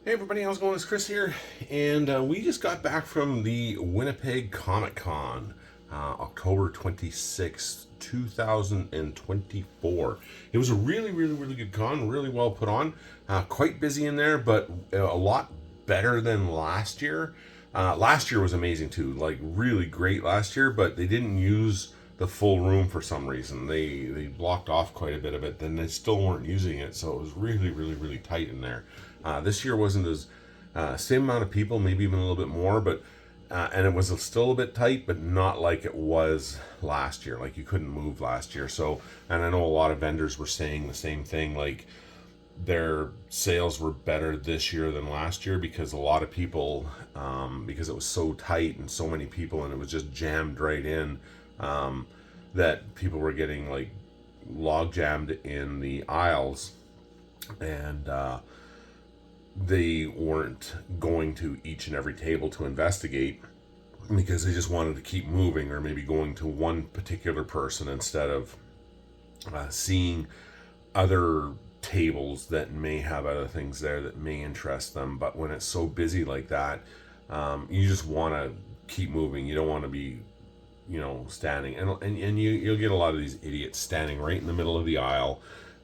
Hey everybody, how's it going? It's Chris here, and we just got back from the Winnipeg Comic Con, October 26th, 2024. It was a really good con, really well put on. Quite busy in there, but a lot better than last year. Last year was amazing too, like really great last year, but they didn't use the full room for some reason. They blocked off quite a bit of it, then they still weren't using it, so it was really tight in there. This year wasn't as same amount of people, maybe even a little bit more, but and it was still a bit tight, but not like it was last year. Like you couldn't move last year. So, and I know a lot of vendors were saying the same thing. Like their sales were better this year than last year because a lot of people, because it was so tight and so many people, and it was just jammed right in, that people were getting like log jammed in the aisles, and they weren't going to each and every table to investigate because they just wanted to keep moving, or maybe going to one particular person instead of seeing other tables that may have other things there that may interest them. But when it's so busy like that, you just want to keep moving. You don't want to be, standing, and you'll get a lot of these idiots standing right in the middle of the aisle,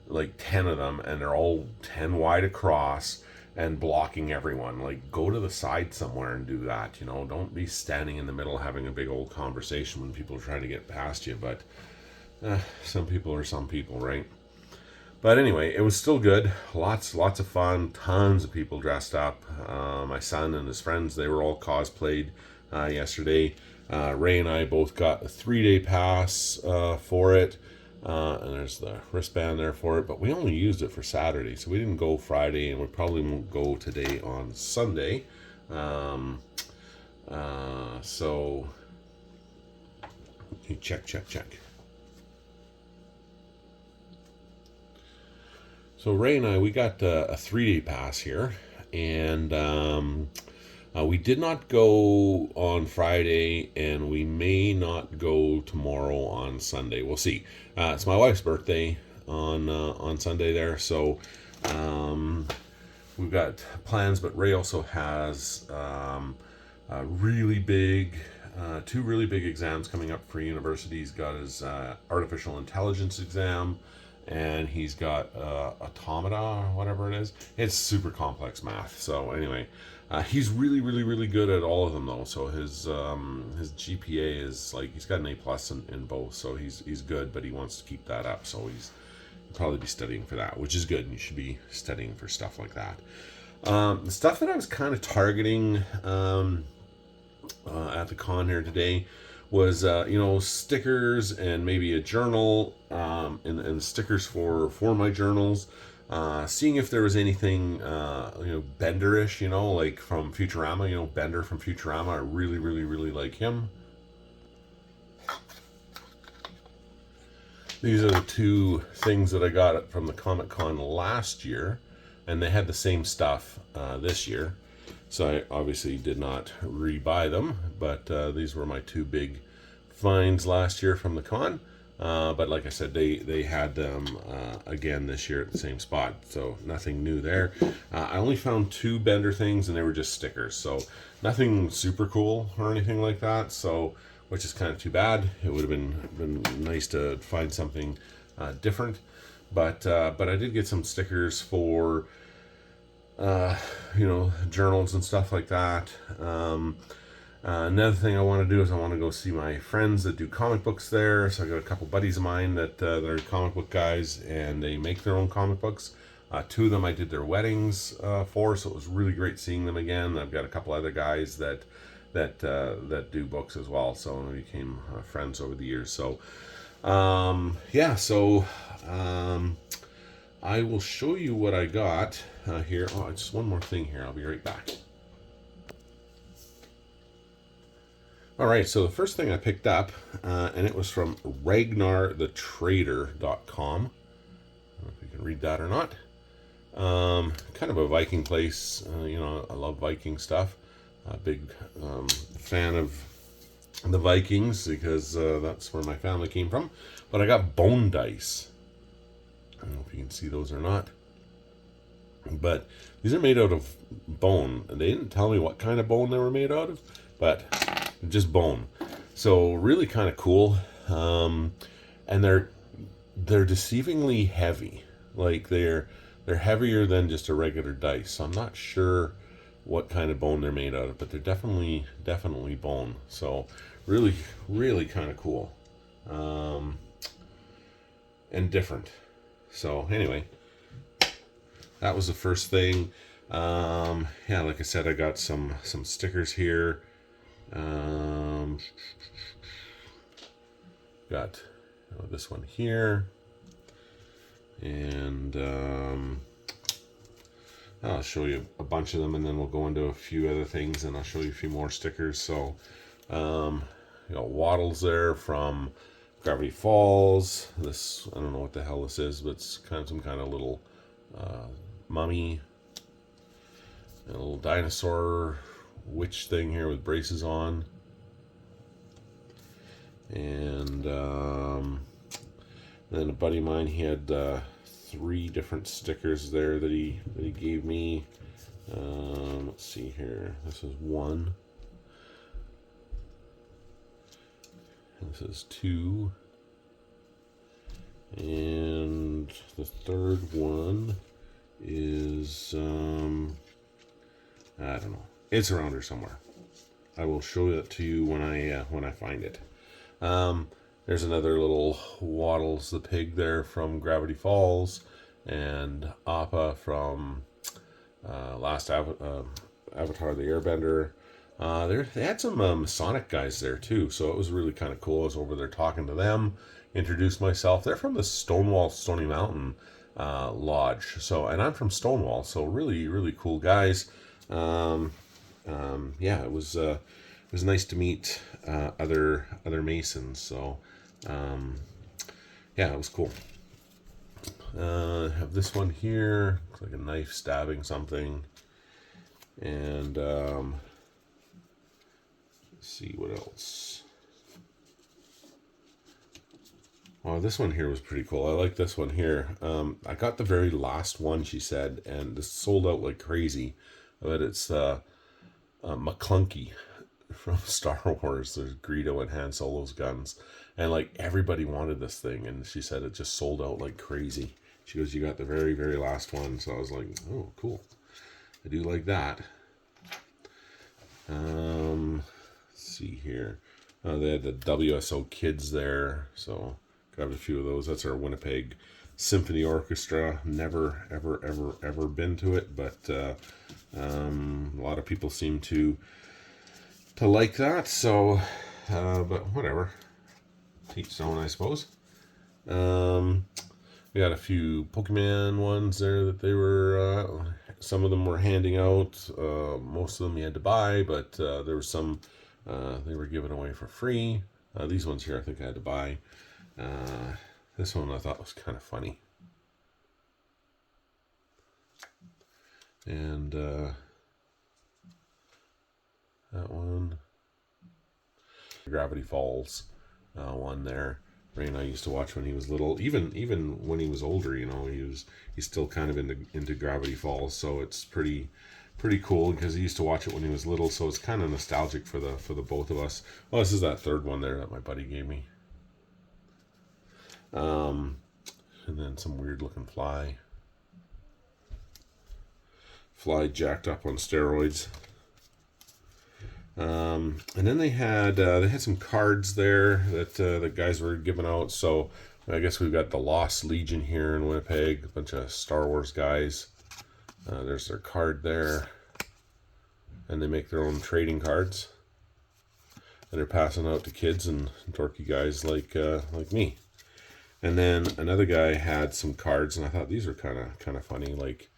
like 10 of them, and they're all 10 wide across and blocking everyone. Like, go to the side somewhere and do that. Don't be standing in the middle having a big old conversation when people are trying to get past you. But some people are some people, right? But anyway, it was still good. Lots of fun. Tons of people dressed up. My son and his friends, they were all cosplayed yesterday. Ray and I both got a 3-day pass for it. And there's the wristband there for it, but we only used it for Saturday, so we didn't go Friday, and we probably won't go today on Sunday. So check. So Ray and I, we got a 3-day pass here, and we did not go on Friday, and we may not go tomorrow on Sunday. We'll see. It's my wife's birthday on Sunday there, so we've got plans. But Ray also has a really big, two really big exams coming up for university. He's got his artificial intelligence exam, and he's got automata or whatever it is. It's super complex math. So anyway. He's really good at all of them though. So his GPA is like, he's got an A+ in both, so he's good. But he wants to keep that up, so he'll probably be studying for that, which is good. And you should be studying for stuff like that. The stuff that I was kind of targeting at the con here today was stickers and maybe a journal, and stickers for my journals. Seeing if there was anything, Bender-ish, like from Futurama, Bender from Futurama. I really like him. These are the two things that I got from the Comic Con last year, and they had the same stuff this year. So I obviously did not rebuy them, but these were my two big finds last year from the con. But like I said, they had them again this year at the same spot, so nothing new there. I only found two Bender things, and they were just stickers, so nothing super cool or anything like that. So, which is kind of too bad. It would have been nice to find something different. But I did get some stickers for journals and stuff like that. Another thing I want to do is I want to go see my friends that do comic books there. So I got a couple buddies of mine that are comic book guys, and they make their own comic books. Two of them I did their weddings for, so it was really great seeing them again. I've got a couple other guys that do books as well, so we became friends over the years. So I will show you what I got here. Oh, just one more thing here. I'll be right back. Alright, so the first thing I picked up, and it was from RagnarTheTrader.com. I don't know if you can read that or not. Kind of a Viking place. I love Viking stuff. A big fan of the Vikings because that's where my family came from. But I got bone dice. I don't know if you can see those or not. But these are made out of bone. They didn't tell me what kind of bone they were made out of, but just bone. So really kind of cool. And they're deceivingly heavy. Like they're heavier than just a regular dice. So I'm not sure what kind of bone they're made out of, but they're definitely bone. So really kind of cool, and different. So anyway, that was the first thing. Yeah, like I said, I got some stickers here. Got this one here, and I'll show you a bunch of them, and then we'll go into a few other things, and I'll show you a few more stickers. So, you got Waddles there from Gravity Falls. This, I don't know what the hell this is, but it's kind of some kind of little mummy, and a little dinosaur witch thing here with braces on. And then a buddy of mine, he had 3 different stickers there that he gave me. Let's see here. This is 1. This is 2. And the third one is I don't know. It's around here somewhere. I will show it to you when I find it. There's another little Waddles the pig there from Gravity Falls, and Appa from last Avatar the Airbender. They had some Masonic guys there too, so it was really kind of cool. I was over there talking to them, introduced myself. They're from the Stonewall Stony Mountain Lodge, and I'm from Stonewall, so really cool guys. Yeah, it was nice to meet other Masons. So yeah, it was cool. I have this one here. Looks like a knife stabbing something. And let's see what else. Oh, this one here was pretty cool. I like this one here. I got the very last one, she said, and this sold out like crazy. But it's McClunky from Star Wars. There's Greedo and Han Solo's guns, and like everybody wanted this thing, and she said it just sold out like crazy. She goes, "You got the very last one." So I was like, "Oh, cool. I do like that." Let's see here. They had the WSO Kids there, so grabbed a few of those. That's our Winnipeg Symphony Orchestra. Never ever been to it, but a lot of people seem to like that. So, but whatever. Teach his own, I suppose. We got a few Pokemon ones there that they were. Some of them were handing out. Most of them you had to buy, but there were some they were giving away for free. These ones here, I think I had to buy. This one I thought was kind of funny. And that one, Gravity Falls one there. Ray and I used to watch when he was little. Even when he was older, you know, he's still kind of into Gravity Falls. So it's pretty cool because he used to watch it when he was little. So it's kind of nostalgic for the both of us. Well, this is that third one there that my buddy gave me. And then some weird looking fly jacked up on steroids. And then they had some cards there that the guys were giving out. So I guess we've got the Lost Legion here in Winnipeg, a bunch of Star Wars guys. There's their card there, and they make their own trading cards that are passing out to kids and dorky guys like me. And then another guy had some cards, and I thought these were kind of funny, like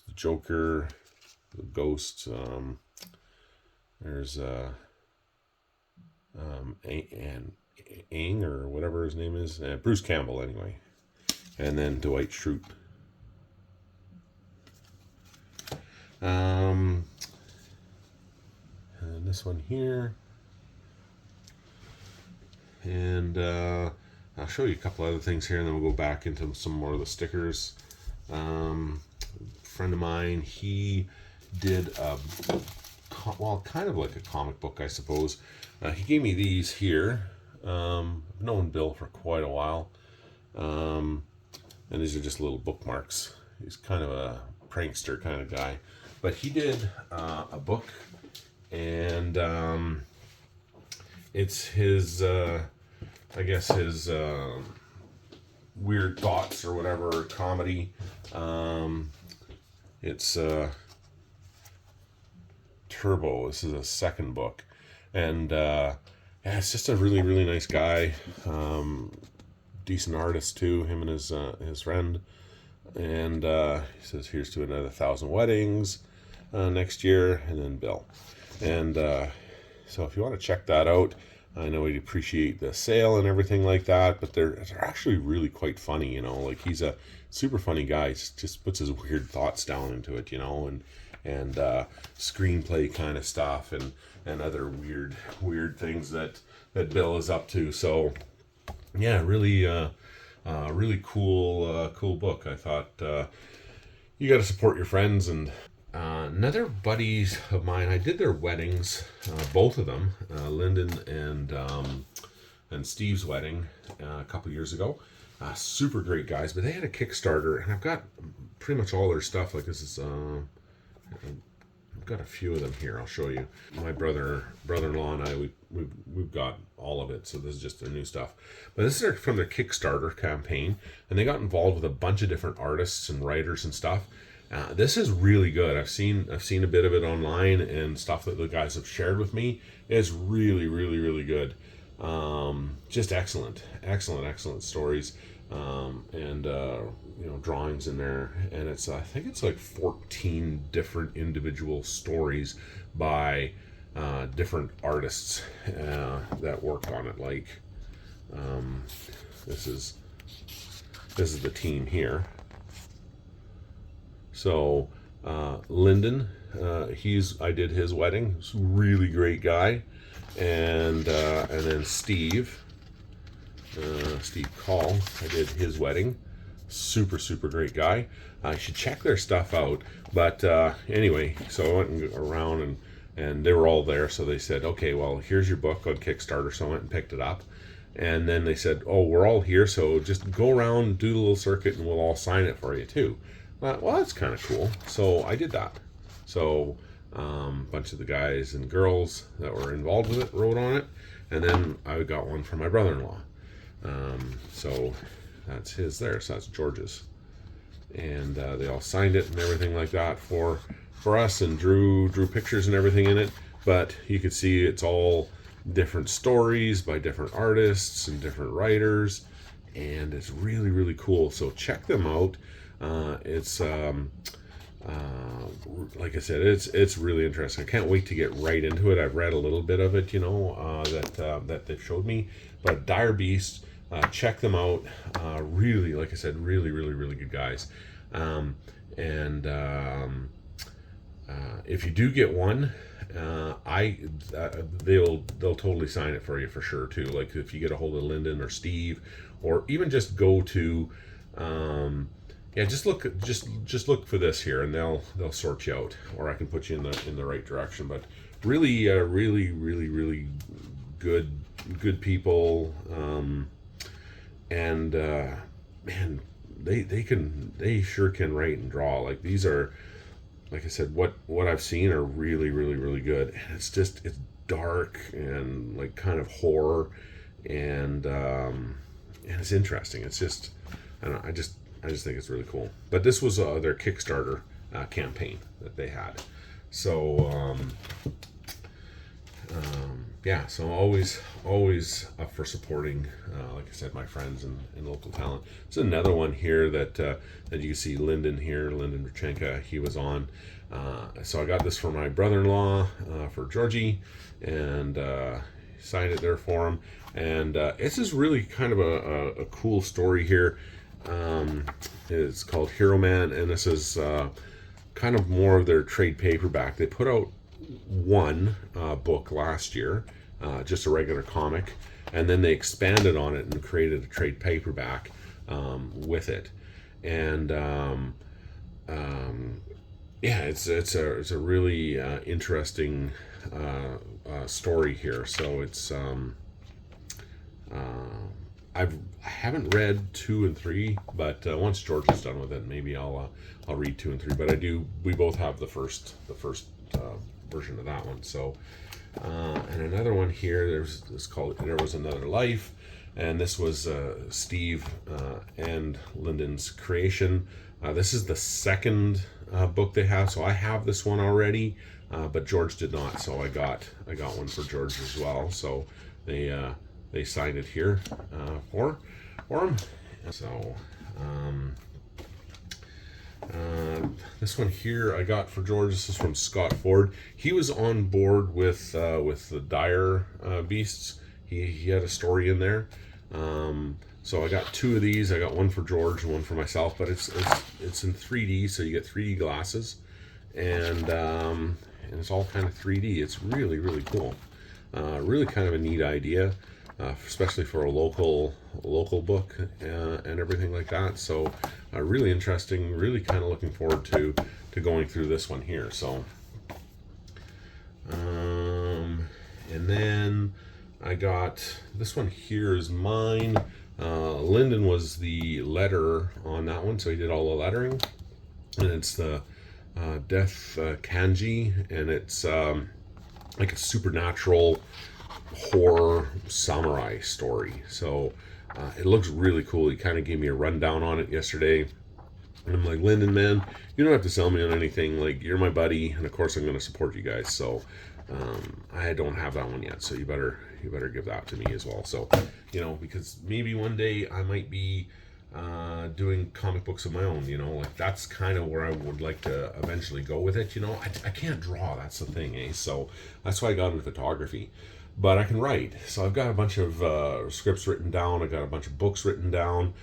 the Joker, the Ghost. There's Aang or whatever his name is, Bruce Campbell anyway, and then Dwight Schrute. And this one here, and I'll show you a couple other things here, and then we'll go back into some more of the stickers. friend of mine. He did kind of like a comic book, I suppose. He gave me these here. I've known Bill for quite a while, and these are just little bookmarks. He's kind of a prankster kind of guy, but he did a book, and it's his, I guess his weird thoughts or whatever comedy. It's Turbo. This is a second book, and yeah, it's just a really really nice guy. Decent artist too. Him and his friend, and he says here's to another 1,000 weddings next year, and then Bill, and so if you want to check that out. I know he'd appreciate the sale and everything like that, but they're actually really quite funny, you know. Like he's a super funny guy. He just puts his weird thoughts down into it, you know, and screenplay kind of stuff and other weird things that Bill is up to. So yeah, really really cool book. I thought you got to support your friends. And another buddies of mine, I did their weddings, both of them, Lyndon and Steve's wedding a couple years ago. Super great guys, but they had a Kickstarter, and I've got pretty much all their stuff. Like this is, I've got a few of them here. I'll show you. My brother-in-law and I, we've got all of it. So this is just their new stuff. But this is from their Kickstarter campaign, and they got involved with a bunch of different artists and writers and stuff. This is really good. I've seen a bit of it online and stuff that the guys have shared with me. It's really, really, really good. Just excellent stories, and drawings in there. And it's I think it's like 14 different individual stories by different artists that worked on it. Like this is the team here. So Lyndon, I did his wedding. He's a really great guy, and then Steve Call, I did his wedding. Super great guy. You should check their stuff out. But anyway, so I went around and they were all there. So they said, okay, well, here's your book on Kickstarter. So I went and picked it up. And then they said, oh, we're all here, so just go around, do the little circuit, and we'll all sign it for you too. Well, that's kind of cool. So I did that. So a bunch of the guys and girls that were involved with it wrote on it. And then I got one for my brother-in-law. So that's his there. So that's George's. And they all signed it and everything like that for us, and drew pictures and everything in it. But you could see it's all different stories by different artists and different writers. And it's really, really cool. So check them out. It's like I said, it's really interesting. I can't wait to get right into it. I've read a little bit of it, that they've showed me. But Dire Beast, check them out. Really, like I said, really, really, really good guys. If you do get one, they'll totally sign it for you for sure too. Like if you get a hold of Lyndon or Steve, or even just go to. Just look for this here, and they'll sort you out, or I can put you in the right direction. But really, really, really, really good people, and man, they sure can write and draw. Like these are, like I said, what I've seen are really, really, really good. And it's dark and like kind of horror, and it's interesting. It's just, I don't know, I just think it's really cool. But this was their Kickstarter campaign that they had. So so always up for supporting, like I said, my friends and local talent. There's another one here that you can see Lyndon here, Lyndon Rachenka, he was on. So I got this for my brother-in-law, for Georgie, and signed it there for him. And this is really kind of a cool story here. It's called Hero Man, and this is kind of more of their trade paperback. They put out one book last year, just a regular comic, and then they expanded on it and created a trade paperback with it. And yeah, it's a really interesting story here. So it's I haven't read 2 and 3, but once George is done with it, maybe I'll read 2 and 3. But I do. We both have the first version of that one. So and another one here. There's this called There Was Another Life, and this was Steve and Lyndon's creation. This is the second book they have, so I have this one already, but George did not. So I got one for George as well. So they signed it here for him. So this one here I got for George. This is from Scott Ford. He was on board with the Dire Beasts. He had a story in there. So I got 2 of these. I got one for George and one for myself. But it's in 3D, so you get 3D glasses, and it's all kind of 3D. It's really, really cool. Really kind of a neat idea, especially for a local book and everything like that. So really interesting. Really kind of looking forward to going through this one here. So and then I got this one here is mine. Lyndon was the letterer on that one, so he did all the lettering, and it's the Death Kanji, and it's like a supernatural horror samurai story. So it looks really cool. He kind of gave me a rundown on it yesterday, and I'm like, Lyndon, man, you don't have to sell me on anything. Like, you're my buddy, and of course I'm going to support you guys. So I don't have that one yet, so you better give that to me as well. So, because maybe one day I might be doing comic books of my own. Like, that's kind of where I would like to eventually go with it. I can't draw, that's the thing, eh? So that's why I got into photography, but I can write. So I've got a bunch of scripts written down. I got a bunch of books written down,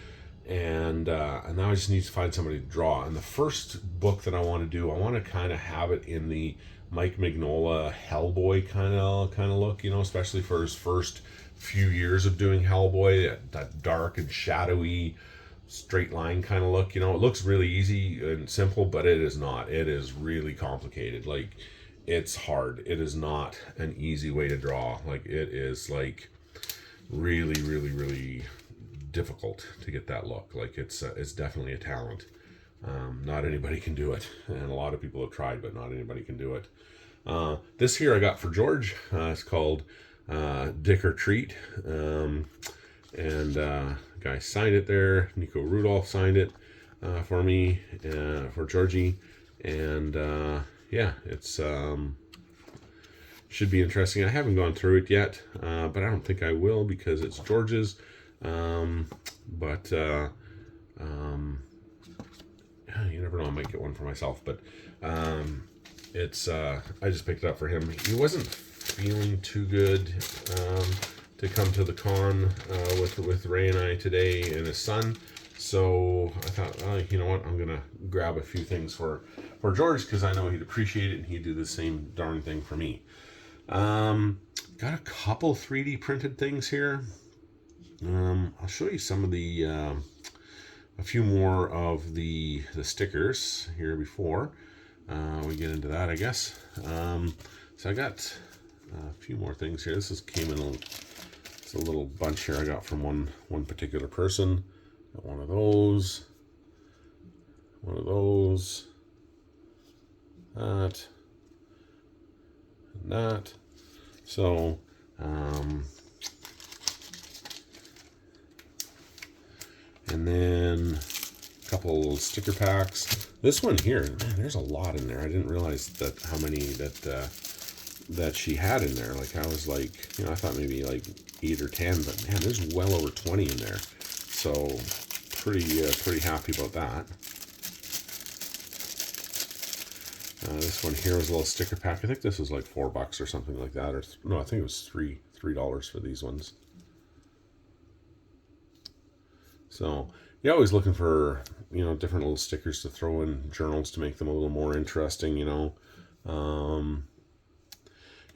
and now I just need to find somebody to draw. And the first book that I want to do, I want to kind of have it in the Mike Mignola Hellboy kind of look, especially for his first few years of doing Hellboy, that dark and shadowy, straight line kind of look. It looks really easy and simple, but it is not. It is really complicated. Like, it's hard. It is not an easy way to draw. Like, it is like really, really, really difficult to get that look. Like, it's definitely a talent. Not anybody can do it, and a lot of people have tried, but not anybody can do it. This here I got for George. It's called Dick or Treat, and guy signed it there. Nico Rudolph signed it for me, for Georgie, and yeah, it's should be interesting. I haven't gone through it yet, but I don't think I will because it's George's. But you never know, I might get one for myself, but it's I just picked it up for him. He wasn't feeling too good to come to the con with Ray and I today and his son, so I thought, you know what, I'm gonna grab a few things for George, because I know he'd appreciate it and he'd do the same darn thing for me. Got a couple 3D printed things here. I'll show you some of the a few more of the stickers here before we get into that, I guess. So I got a few more things here. This came in it's a little bunch here I got from one particular person. Got one of those, that, and that. So and then a couple little sticker packs. This one here, man, there's a lot in there. I didn't realize that how many that she had in there. Like, I was like, I thought maybe like 8 or 10, but man, there's well over 20 in there. So pretty happy about that. This one here was a little sticker pack. I think this was like $4 or something like that, or no, I think it was $3 for these ones. So you're always looking for different little stickers to throw in journals to make them a little more interesting.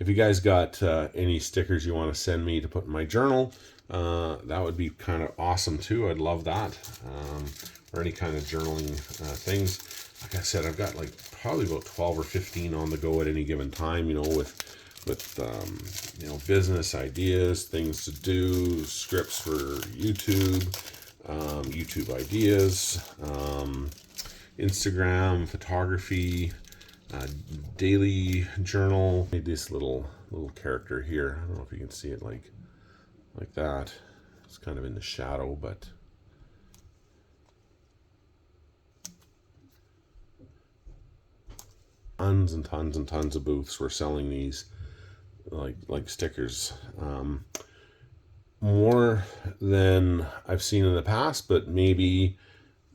If you guys got any stickers you want to send me to put in my journal, that would be kind of awesome too. I'd love that, or any kind of journaling things. like I said, I've got like probably about 12 or 15 on the go at any given time, you know, with you know, business ideas, things to do, scripts for YouTube, YouTube ideas, Instagram, photography, daily journal. Made this little character here. I don't know if you can see it like that. It's kind of in the shadow, but tons and tons and tons of booths were selling these like stickers. More than I've seen in the past, but maybe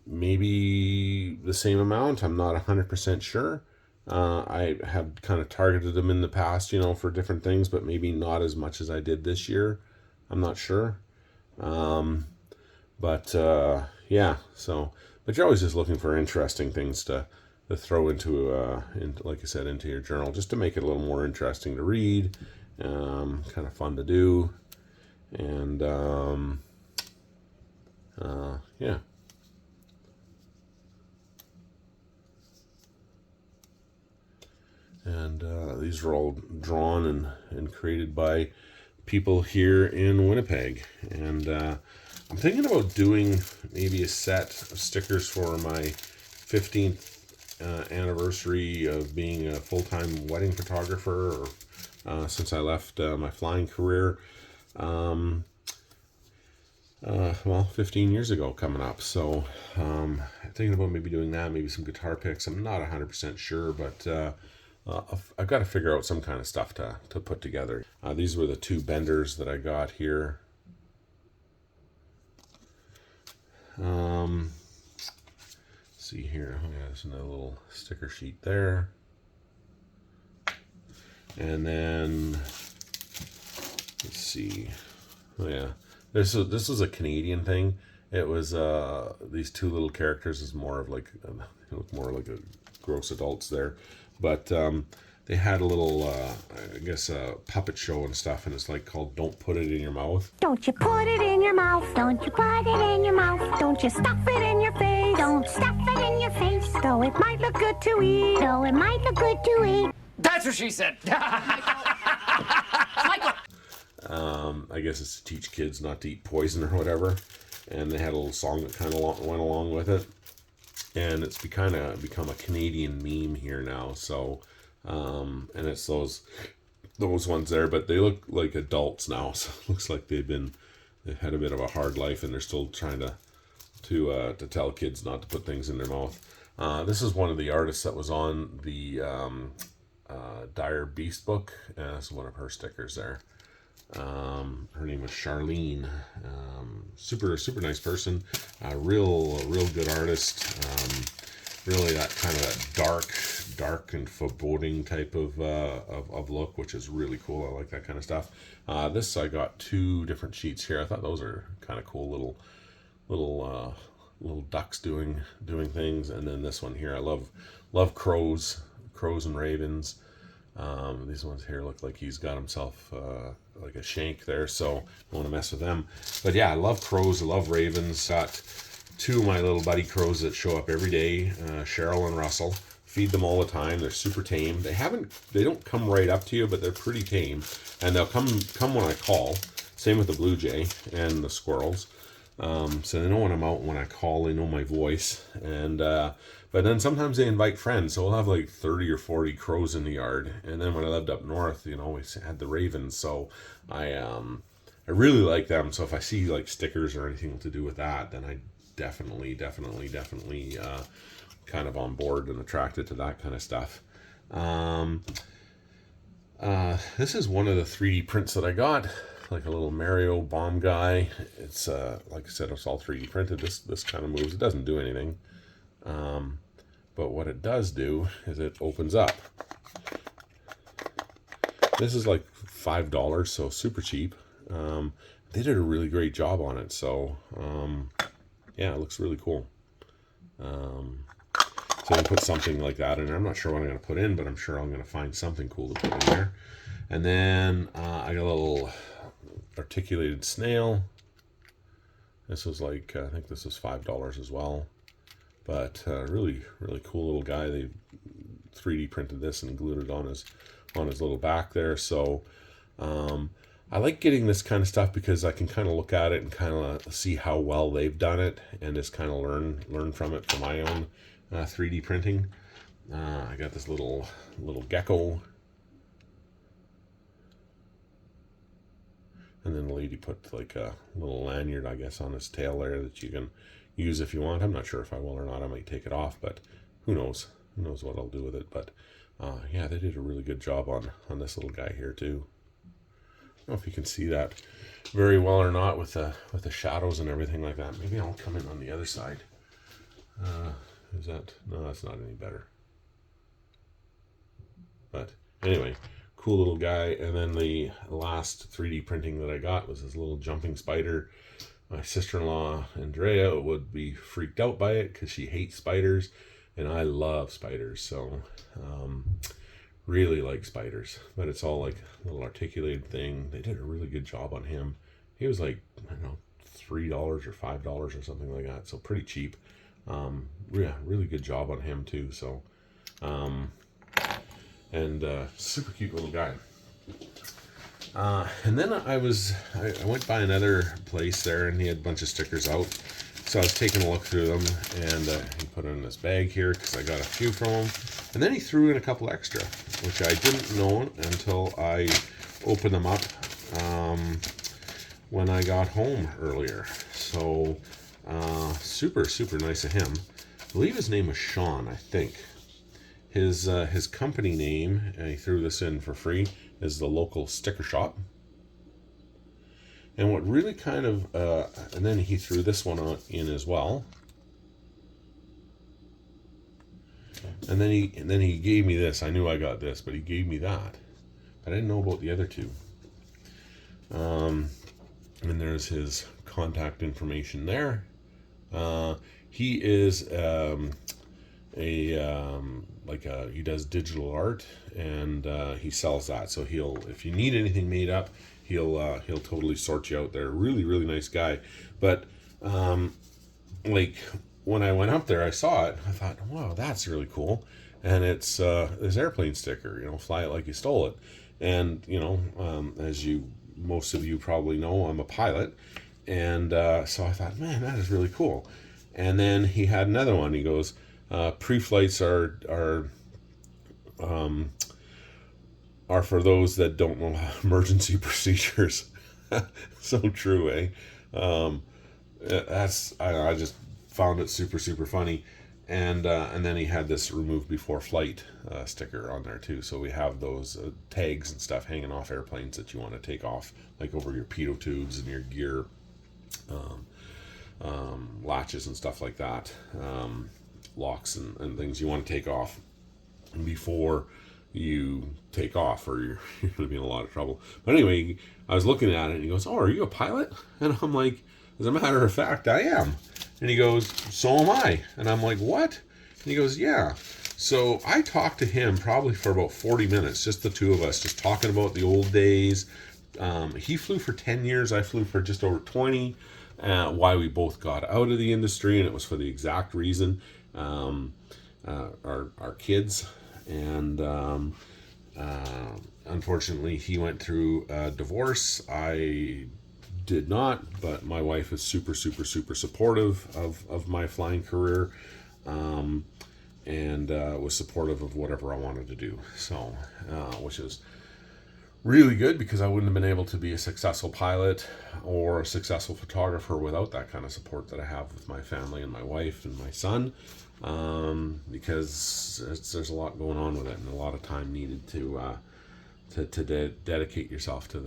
the same amount. I'm not 100% sure. I have kind of targeted them in the past, you know, for different things, but maybe not as much as I did this year. I'm not sure. Yeah, so, but you're always just looking for interesting things to throw into, like I said, into your journal, just to make it a little more interesting to read, kind of fun to do, and yeah. And these are all drawn and created by people here in Winnipeg. And I'm thinking about doing maybe a set of stickers for my 15th anniversary of being a full-time wedding photographer, or since I left my flying career. Well, 15 years ago coming up. So thinking about maybe doing that, maybe some guitar picks. I'm not 100% sure, but I've got to figure out some kind of stuff to put together. These were the two benders that I got here. See here, oh yeah, there's another little sticker sheet there. And then, let's see, oh yeah, this was a Canadian thing. It was these two little characters is more of like, look more like a gross adults there. But they had a little, I guess, puppet show and stuff, and it's like called "Don't Put It in Your Mouth." Don't you put it in your mouth? Don't you put it in your mouth? Don't you stuff it in your face? Don't stuff it in your face. Though it might look good to eat. Though it might look good to eat. That's what she said. Michael. I guess it's to teach kids not to eat poison or whatever. And they had a little song that kind of went along with it. And it's become a Canadian meme here now. So, and it's those ones there, but they look like adults now. So it looks like they've had a bit of a hard life, and they're still trying to tell kids not to put things in their mouth. This is one of the artists that was on the Dire Beast book. This is one of her stickers there. Her name was Charlene. Super nice person. Real good artist. Really that kind of dark and foreboding type of look, which is really cool. I like that kind of stuff. This, I got two different sheets here. I thought those are kind of cool, little ducks doing things. And then this one here, I love crows and ravens. These ones here look like he's got himself like a shank there, so I want to mess with them. But yeah, I love crows, I love ravens. Got two of my little buddy crows that show up every day, Cheryl and Russell. Feed them all the time. They're super tame. They don't come right up to you, but they're pretty tame, and they'll come when I call. Same with the blue jay and the squirrels. So they know when I'm out, when I call, they know my voice. And but then sometimes they invite friends, so we'll have like 30 or 40 crows in the yard. And then when I lived up north, you know, we had the ravens, so I really like them. So if I see like stickers or anything to do with that, then I definitely kind of on board and attracted to that kind of stuff. This is one of the 3D prints that I got, like a little Mario bomb guy. It's like I said, it's all 3D printed. This kind of moves. It doesn't do anything, but what it does do is it opens up. This is like $5, so super cheap. They did a really great job on it, so yeah, it looks really cool. So I put something like that in there. I'm not sure what I'm going to put in, but I'm sure I'm going to find something cool to put in there. And then I got a little articulated snail. This was like, I think this was $5 as well. But really, really cool little guy. They 3D printed this and glued it on his little back there. So I like getting this kind of stuff because I can kind of look at it and kind of see how well they've done it and just kind of learn from it for my own 3D printing. I got this little gecko. And then the lady put like a little lanyard, I guess, on his tail there that you can use if you want. I'm not sure if I will or not. I might take it off, but who knows? Who knows what I'll do with it? But yeah, they did a really good job on this little guy here too. I don't know if you can see that very well or not with the shadows and everything like that. Maybe I'll come in on the other side. Is that? No, that's not any better. But anyway, cool little guy. And then the last 3D printing that I got was this little jumping spider. My sister-in-law Andrea would be freaked out by it because she hates spiders, and I love spiders. So really like spiders, but it's all like a little articulated thing. They did a really good job on him. He was like, I don't know, $3 or $5 or something like that, so pretty cheap. Yeah, really good job on him too. So super cute little guy. And then I went by another place there, and he had a bunch of stickers out. So I was taking a look through them, and he put it in this bag here because I got a few from him. And then he threw in a couple extra, which I didn't know until I opened them up when I got home earlier. So super, super nice of him. I believe his name was Sean, I think. His company name, and he threw this in for free, is the Local Sticker Shop. And what really kind of, and then he threw this one in as well. And then he gave me this. I knew I got this, but he gave me that. I didn't know about the other two. And there's his contact information there. He is he does digital art, and he sells that. So if you need anything made up, he'll totally sort you out there. Really, really nice guy. But like when I went up there, I saw it. I thought, wow, that's really cool. And it's this airplane sticker, fly it like you stole it. And as most of you probably know, I'm a pilot, and so I thought, man, that is really cool. And then he had another one. He goes, pre-flights are for those that don't know emergency procedures. So true, eh? I just found it super, super funny. And then he had this remove before flight sticker on there too. So we have those tags and stuff hanging off airplanes that you want to take off, like over your pitot tubes and your gear latches and stuff like that, locks and things you want to take off before you take off, or you're going to be in a lot of trouble. But anyway, I was looking at it, and he goes, "Oh, are you a pilot?" And I'm like, "As a matter of fact, I am." And he goes, "So am I." And I'm like, "What?" And he goes, "Yeah." So I talked to him probably for about 40 minutes, just the two of us, just talking about the old days. He flew for 10 years. I flew for just over 20. Why we both got out of the industry, and it was for the exact reason, our kids. And unfortunately, he went through a divorce. I did not, but my wife is super, super, super supportive of my flying career, and was supportive of whatever I wanted to do. So, which is really good, because I wouldn't have been able to be a successful pilot or a successful photographer without that kind of support that I have with my family and my wife and my son, because there's a lot going on with it, and a lot of time needed to dedicate yourself to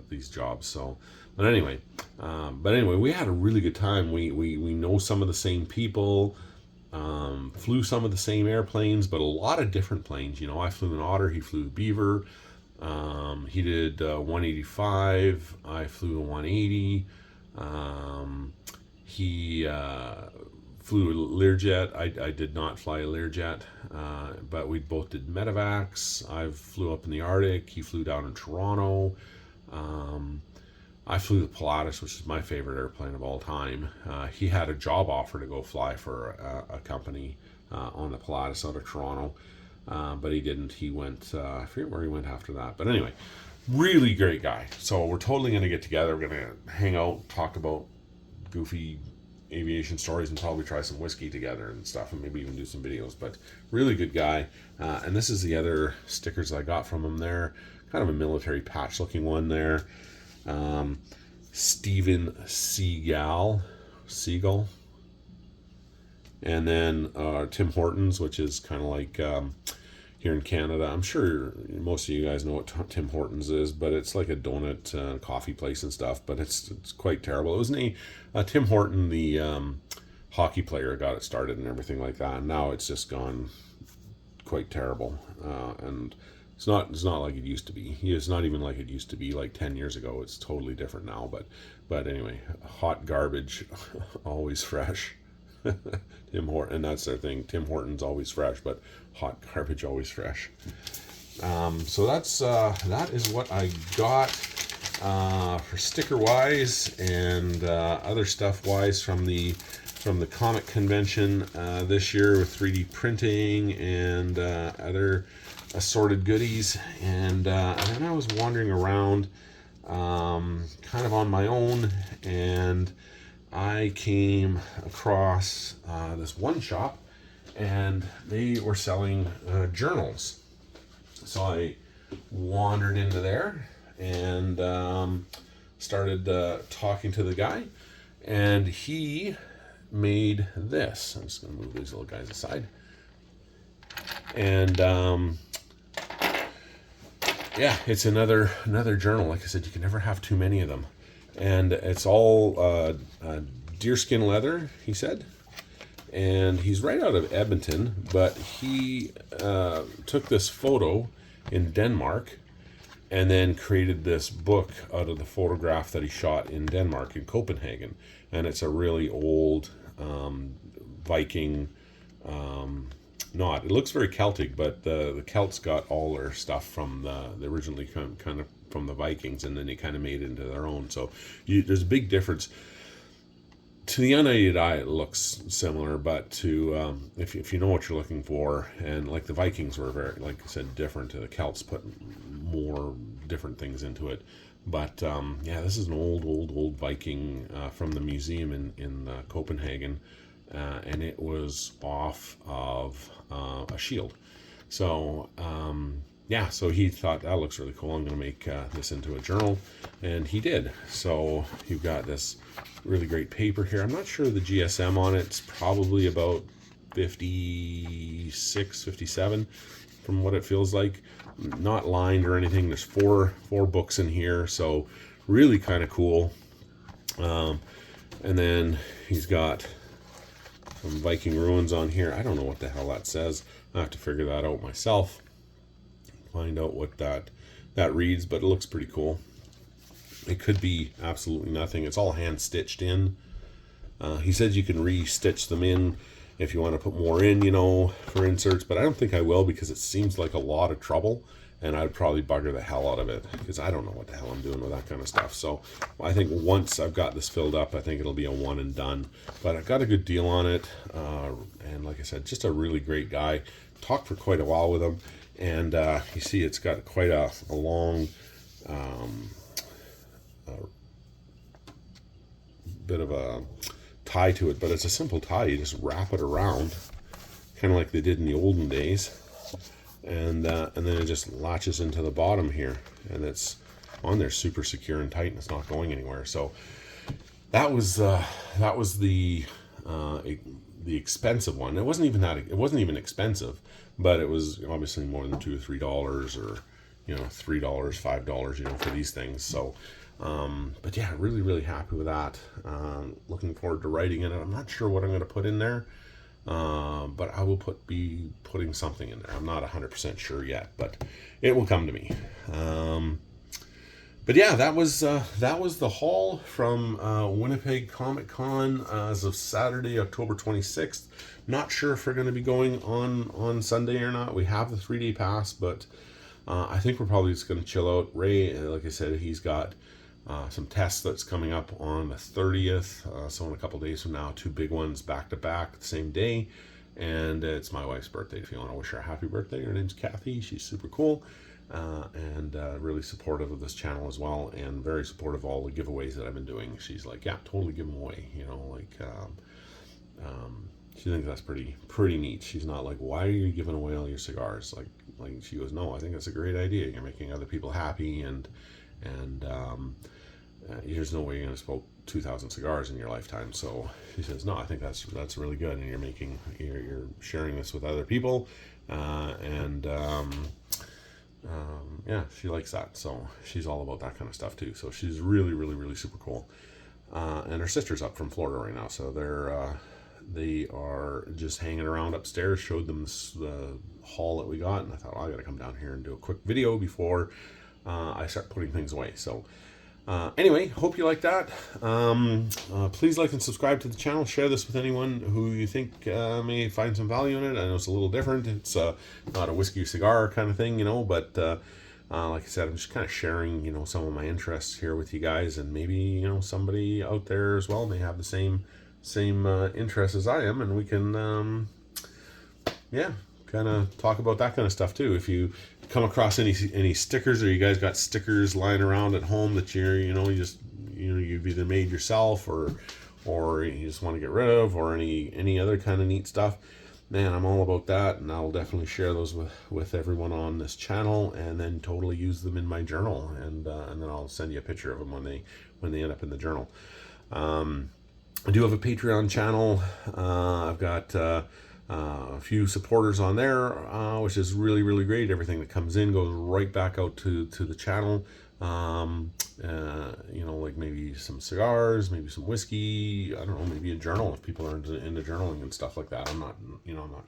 these jobs. So, but anyway, we had a really good time. We know some of the same people, flew some of the same airplanes, but a lot of different planes. I flew an Otter, he flew the Beaver. He did 185. I flew a 180. He flew a Learjet. I did not fly a Learjet, but we both did medevacs. I flew up in the Arctic. He flew down in Toronto. I flew the Pilatus, which is my favorite airplane of all time. He had a job offer to go fly for a company on the Pilatus out of Toronto, but he didn't. He went, I forget where he went after that. But anyway, really great guy. So we're totally going to get together. We're going to hang out, talk about goofy aviation stories, and probably try some whiskey together and stuff, and maybe even do some videos. But really good guy. And this is the other stickers I got from him there. Kind of a military patch looking one there. Steven Seagal, and then Tim Hortons, which is kind of like here in Canada. I'm sure most of you guys know what Tim Hortons is, but it's like a donut coffee place and stuff, but it's quite terrible. It was Tim Horton, the hockey player, got it started and everything like that, and now it's just gone quite terrible, and it's not like it used to be. It's not even like it used to be like 10 years ago. It's totally different now. But anyway, hot garbage, always fresh. Tim Horton, and that's their thing. Tim Horton's always fresh, but hot garbage always fresh. So that is what I got for sticker wise and other stuff wise from the comic convention this year, with 3D printing and other assorted goodies. And then I was wandering around kind of on my own, and I came across this one shop, and they were selling journals. So I wandered into there and started talking to the guy, and he made this. I'm just going to move these little guys aside. And yeah, it's another journal. Like I said, you can never have too many of them. And it's all deerskin leather, he said. And he's right out of Edmonton, but he took this photo in Denmark and then created this book out of the photograph that he shot in Denmark, in Copenhagen. And it's a really old Viking knot. It looks very Celtic, but the Celts got all their stuff from the originally kind of from the Vikings, and then they kind of made it into their own. So there's a big difference. To the unaided eye, it looks similar, but to if you know what you're looking for, and like the Vikings were very, like I said, different. The Celts put more different things into it. But yeah, this is an old Viking from the museum in Copenhagen, and it was off of a shield. So yeah, so he thought that looks really cool. I'm going to make this into a journal, and he did. So you've got this really great paper here. I'm not sure the GSM on it. It's probably about 56, 57 from what it feels like. Not lined or anything. There's four books in here, so really kind of cool. And then he's got some Viking ruins on here. I don't know what the hell that says. I have to figure that out myself. Find out what that reads, but it looks pretty cool. It could be absolutely nothing. It's all hand stitched in. He says you can re-stitch them in if you want to put more in, for inserts, but I don't think I will, because it seems like a lot of trouble, and I'd probably bugger the hell out of it, because I don't know what the hell I'm doing with that kind of stuff. So I think once I've got this filled up, I think it'll be a one and done. But I got a good deal on it, and like I said, just a really great guy. Talked for quite a while with him, and you see it's got quite a long bit of a tie to it, but it's a simple tie. You just wrap it around, kind of like they did in the olden days, and then it just latches into the bottom here, and it's on there super secure and tight, and it's not going anywhere. So that was the expensive one. It wasn't even expensive, but it was obviously more than $2 or $3, or $3, $5, for these things. So but yeah, really happy with that. Looking forward to writing in it. I'm not sure what I'm going to put in there, but I will be putting something in there. I'm not 100% sure yet, but it will come to me. But yeah, that was the haul from Winnipeg Comic Con as of Saturday, October 26th. Not sure if we're going to be going on Sunday or not. We have the 3-day pass, but I think we're probably just going to chill out. Ray, like I said, he's got some tests that's coming up on the 30th. So in a couple days from now, 2 big ones back to back the same day. And it's my wife's birthday. If you want to wish her a happy birthday, her name's Kathy. She's super cool. And really supportive of this channel as well, and very supportive of all the giveaways that I've been doing. She's like, yeah, totally give them away, she thinks that's pretty neat. She's not like, why are you giving away all your cigars? Like she goes, no, I think that's a great idea. You're making other people happy, and there's no way you're going to smoke 2,000 cigars in your lifetime. So she says, no, I think that's really good, and you're sharing this with other people, yeah, she likes that. So she's all about that kind of stuff too. So she's really super cool. And her sister's up from Florida right now, so they are just hanging around upstairs. Showed them the haul that we got, and I thought, I gotta come down here and do a quick video before I start putting things away. So anyway, hope you like that. Please like and subscribe to the channel. Share this with anyone who you think may find some value in it. I know it's a little different. It's not a whiskey cigar kind of thing, but like I said, I'm just kind of sharing, some of my interests here with you guys, and maybe, somebody out there as well may have the same interests as I am, and we can, kind of talk about that kind of stuff too. If you come across any stickers, or you guys got stickers lying around at home that you've either made yourself or you just want to get rid of, or any other kind of neat stuff, man, I'm all about that, and I'll definitely share those with everyone on this channel, and then totally use them in my journal, and then I'll send you a picture of them when they end up in the journal. I do have a Patreon channel. I've got a few supporters on there, which is really great. Everything that comes in goes right back out to the channel. Like maybe some cigars, maybe some whiskey, I don't know, maybe a journal if people are into journaling and stuff like that. I'm not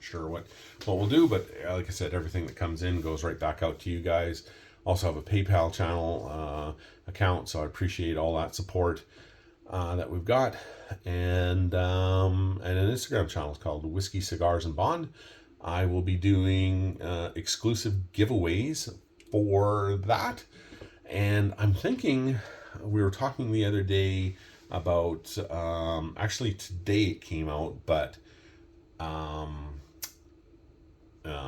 sure what we'll do, but like I said, everything that comes in goes right back out to you guys. Also have a PayPal channel account, so I appreciate all that support that we've got, and an Instagram channel called Whiskey, Cigars, and Bond. I will be doing exclusive giveaways for that, and I'm thinking, we were talking the other day about, actually today it came out, but I'm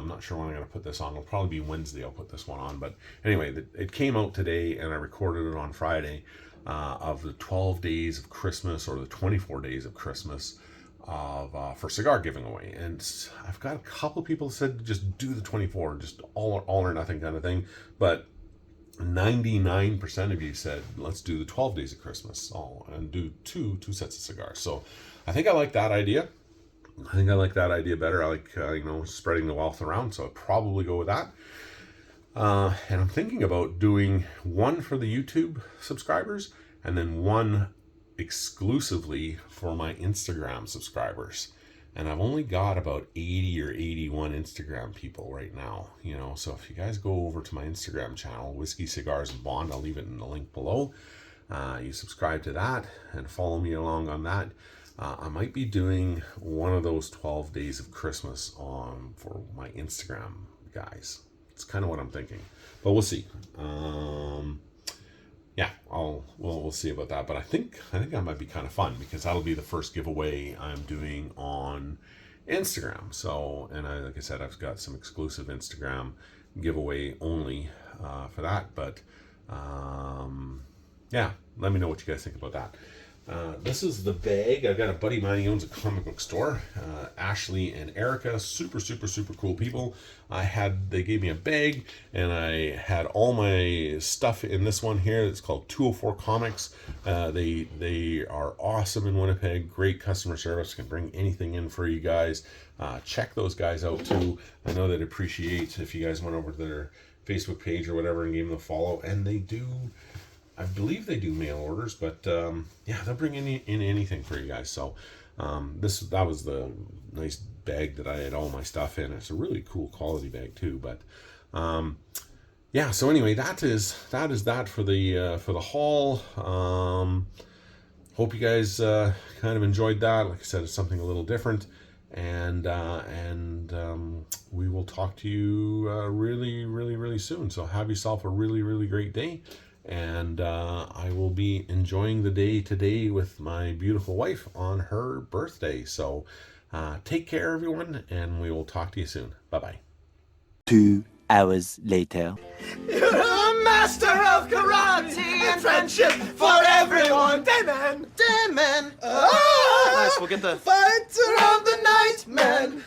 not sure when I'm going to put this on. It'll probably be Wednesday I'll put this one on, but anyway, it came out today, and I recorded it on Friday, of the 12 days of Christmas, or the 24 days of Christmas for cigar giving away. And I've got a couple people that said just do the 24, just all or nothing kind of thing, but 99% of you said let's do the 12 days of Christmas and do two sets of cigars. So I think I like that idea. I think I like that idea better. I like spreading the wealth around, so I'll probably go with that. And I'm thinking about doing one for the YouTube subscribers, and then one exclusively for my Instagram subscribers. And I've only got about 80 or 81 Instagram people right now, so if you guys go over to my Instagram channel, Whiskey, Cigars, and Bond, I'll leave it in the link below. You subscribe to that and follow me along on that. I might be doing one of those 12 days of Christmas for my Instagram guys. It's kind of what I'm thinking, but we'll see. We'll see about that. But I think that might be kind of fun, because that'll be the first giveaway I'm doing on Instagram. So, and like I said, I've got some exclusive Instagram giveaway only for that. But let me know what you guys think about that. This is the bag. I've got a buddy of mine, he owns a comic book store, Ashley and Erica, super cool people. They gave me a bag, and I had all my stuff in this one here. It's called 204 Comics. They are awesome in Winnipeg, great customer service, can bring anything in for you guys. Check those guys out too. I know they'd appreciate if you guys went over to their Facebook page or whatever and gave them a follow, and I believe they do mail orders, but they'll bring in anything for you guys. So that was the nice bag that I had all my stuff in. It's a really cool quality bag too. But so anyway, that is that for the haul. Hope you guys kind of enjoyed that. Like I said, it's something a little different, and we will talk to you really soon. So have yourself a really great day. And I will be enjoying the day today with my beautiful wife on her birthday. So take care, everyone, and we will talk to you soon. Bye-bye. 2 hours later. You're a master of karate and friendship for everyone. Dayman! Dayman! Nice, we'll get the fighter of the night, man!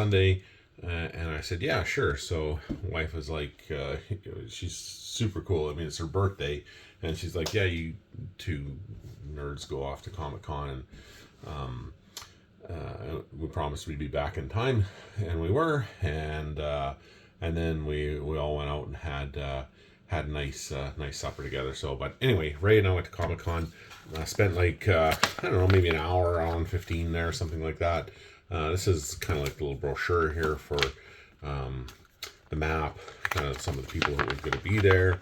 Sunday? And I said, yeah, sure. So wife was like, she's super cool. I mean, it's her birthday. And she's like, yeah, you two nerds go off to Comic Con. And we promised we'd be back in time. And we were. And then we all went out and had a nice supper together. So, but anyway, Ray and I went to Comic Con. Spent like, I don't know, maybe an hour and 15 there, something like that. This is kind of like the little brochure here for the map, kind of some of the people who are going to be there,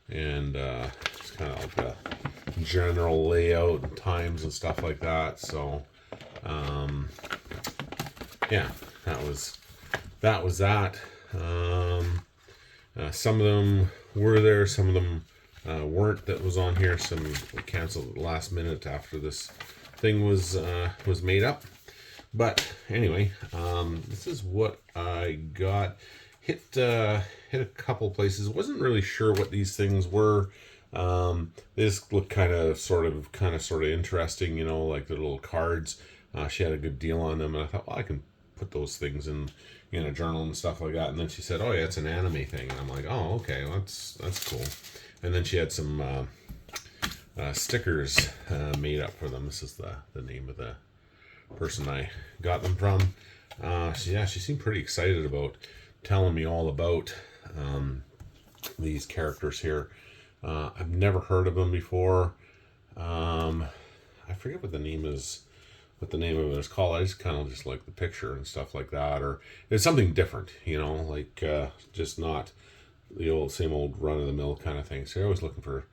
and it's kind of like the general layout and times and stuff like that. So, yeah, that was that. Some of them were there, some of them weren't. That was on here. Some were canceled at the last minute after this thing was made up. But anyway, this is what I got. Hit a couple places. Wasn't really sure what these things were. They just looked kind of sort of interesting, you know, like the little cards. She had a good deal on them, and I thought, well, I can put those things in a journal and stuff like that. And then she said, oh yeah, it's an anime thing. And I'm like, oh, okay, well, that's cool. And then she had some stickers made up for them. This is the name of the person I got them from. She seemed pretty excited about telling me all about these characters here. I've never heard of them before. I forget what the name is. What the name of it is called. I just kind of just like the picture and stuff like that, or it's something different, you know, like just not the same old run of the mill kind of thing. So you're always looking for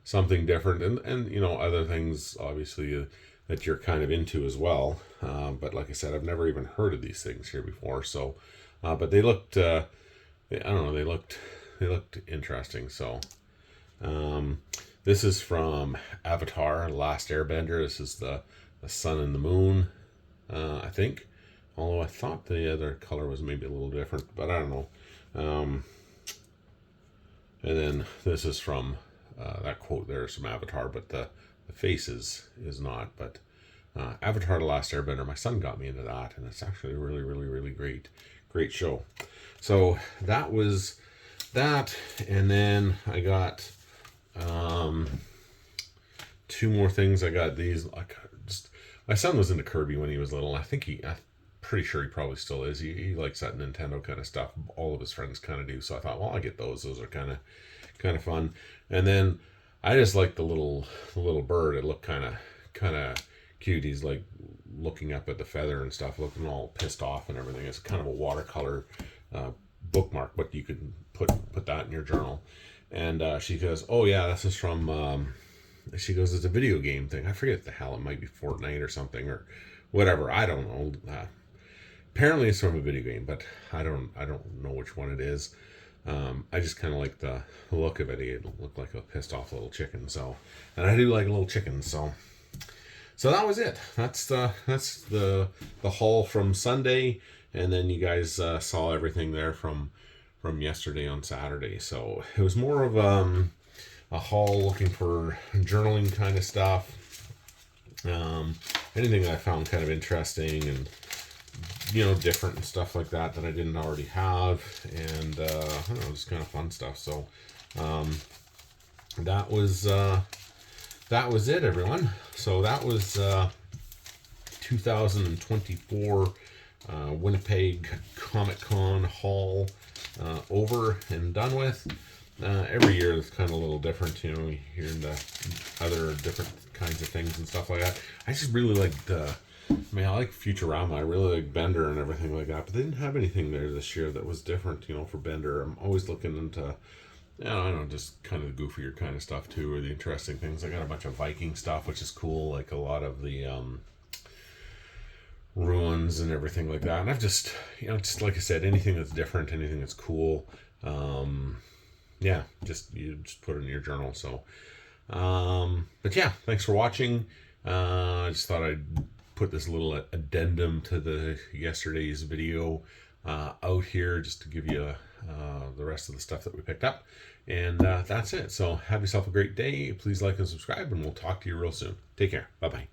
something different, and you know, other things obviously that you're kind of into as well. But like I said, I've never even heard of these things here before. So, but they looked, I don't know, they looked interesting. So, this is from Avatar: Last Airbender. This is the sun and the moon, I think. Although I thought the other color was maybe a little different, but I don't know. And then this is from that quote there is from Avatar, but the face is not. But Avatar: The Last Airbender, my son got me into that, and it's actually a really, really, really great show. So that was that, and then I got two more things. I got these. My son was into Kirby when he was little. I'm pretty sure he probably still is. He likes that Nintendo kind of stuff. All of his friends kind of do. So I thought, well, I'll get those. Those are kind of fun. And then I just like the little bird. It looked kind of cute. He's like looking up at the feather and stuff, looking all pissed off and everything. It's kind of a watercolor bookmark, but you could put that in your journal. And she goes, oh yeah, this is from. She goes, it's a video game thing. I forget the hell. It might be Fortnite or something or whatever. I don't know. Apparently it's from a video game, but I don't know which one it is. I just kind of like the look of it. It looked like a pissed off little chicken. So, and I do like little chickens. So that was it. That's the haul from Sunday, and then you guys saw everything there from yesterday on Saturday. So it was more of a haul looking for journaling kind of stuff. Anything that I found kind of interesting and, you know, different and stuff like that I didn't already have. And, I don't know, just kind of fun stuff. So, that was it, everyone. So that was, 2024, Winnipeg Comic Con haul, over and done with. Every year it's kind of a little different, you know, hearing the other different kinds of things and stuff like that. I just really like I like Futurama. I really like Bender and everything like that, but they didn't have anything there this year that was different, you know, for Bender. I'm always looking into, I don't know, just kind of the goofier kind of stuff too, or the interesting things. I got a bunch of Viking stuff, which is cool, like a lot of the ruins and everything like that. And I've just, you know, just like I said, anything that's different, anything that's cool, yeah, you just put it in your journal. So, but yeah, thanks for watching. I just thought I'd put this little addendum to yesterday's video out here just to give you the rest of the stuff that we picked up. And that's it. So have yourself a great day. Please like and subscribe, and we'll talk to you real soon. Take care. Bye-bye.